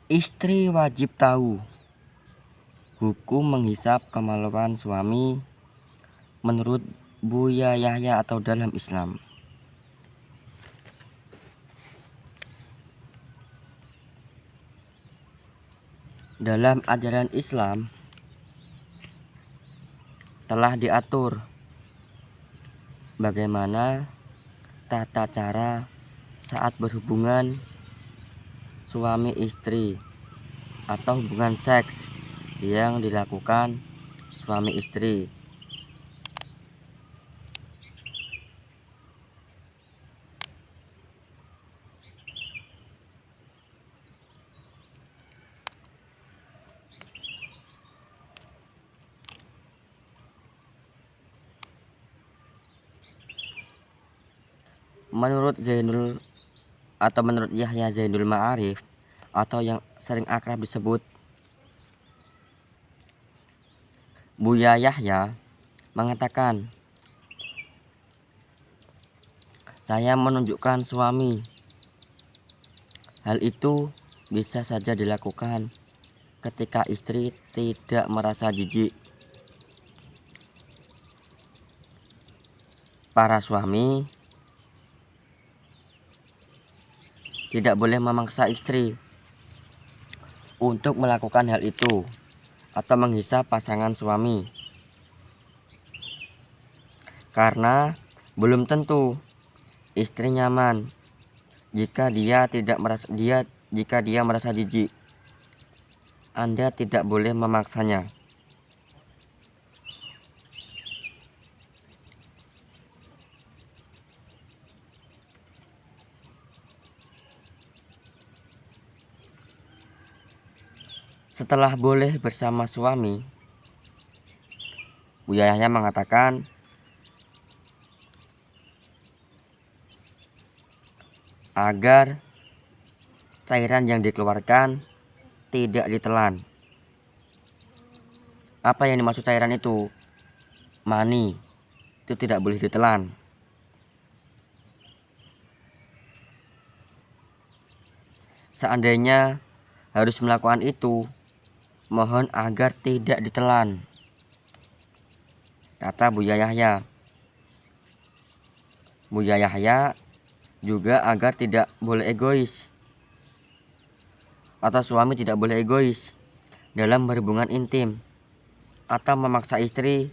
Istri wajib tahu hukum menghisap kemaluan suami menurut Buya Yahya atau dalam Islam. Dalam ajaran Islam telah diatur bagaimana tata cara saat berhubungan suami istri atau hubungan seks yang dilakukan suami istri. Menurut Yahya Zainul Ma'arif atau yang sering akrab disebut Buya Yahya mengatakan, saya menunjukkan suami. Hal itu bisa saja dilakukan ketika istri tidak merasa jijik. Para suami tidak boleh memaksa istri untuk melakukan hal itu atau menghisap pasangan suami, karena belum tentu istri nyaman jika dia merasa jijik. Anda tidak boleh memaksanya. Setelah boleh bersama suami, Buya Yahya mengatakan, agar cairan yang dikeluarkan tidak ditelan. Apa yang dimaksud cairan itu? Mani. Itu tidak boleh ditelan. Seandainya harus melakukan itu, mohon agar tidak ditelan, kata Buya Yahya. Buya Yahya juga agar tidak boleh egois, atau suami tidak boleh egois dalam berhubungan intim atau memaksa istri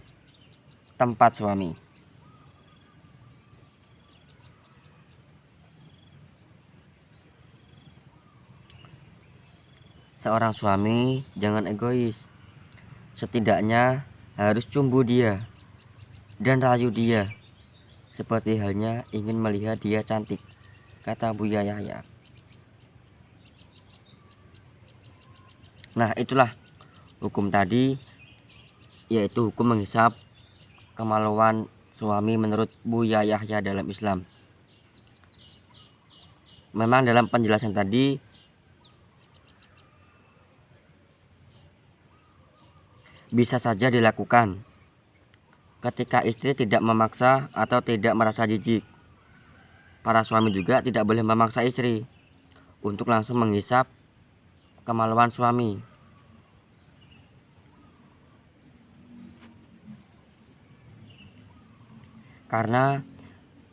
tempat suami. Seorang suami jangan egois. Setidaknya harus cumbu dia dan rayu dia, seperti halnya ingin melihat dia cantik, kata Buya Yahya. Nah, itulah hukum tadi, yaitu hukum menghisap kemaluan suami menurut Buya Yahya dalam Islam. Memang dalam penjelasan tadi bisa saja dilakukan ketika istri tidak memaksa atau tidak merasa jijik. Para suami juga tidak boleh memaksa istri untuk langsung menghisap kemaluan suami, karena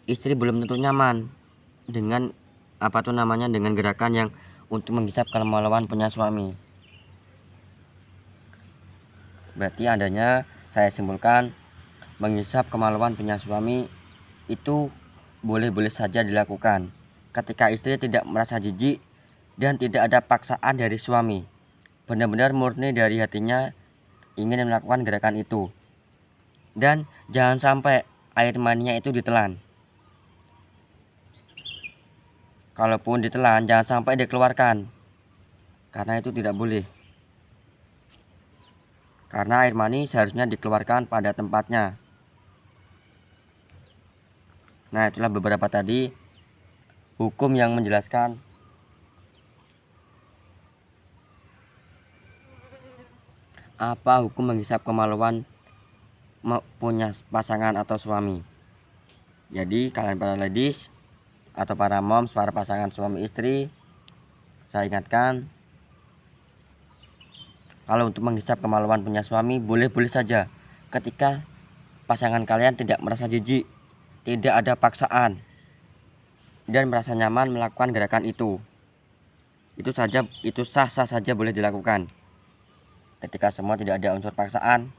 istri belum tentu nyaman dengan dengan gerakan yang untuk menghisap kemaluan punya suami. Berarti adanya saya simpulkan, menghisap kemaluan punya suami itu boleh-boleh saja dilakukan ketika istri tidak merasa jijik dan tidak ada paksaan dari suami, benar-benar murni dari hatinya ingin melakukan gerakan itu. Dan jangan sampai air maninya itu ditelan. Kalaupun ditelan, jangan sampai dikeluarkan, karena itu tidak boleh. Karena air mani seharusnya dikeluarkan pada tempatnya. Nah, itulah beberapa tadi hukum yang menjelaskan apa hukum menghisap kemaluan punya pasangan atau suami. Jadi kalian para ladies atau para moms, para pasangan suami istri, saya ingatkan, Kalau untuk menghisap kemaluan punya suami, boleh-boleh saja ketika pasangan kalian tidak merasa jijik, tidak ada paksaan, dan merasa nyaman melakukan gerakan itu. Itu sah-sah saja boleh dilakukan. Ketika semua tidak ada unsur paksaan,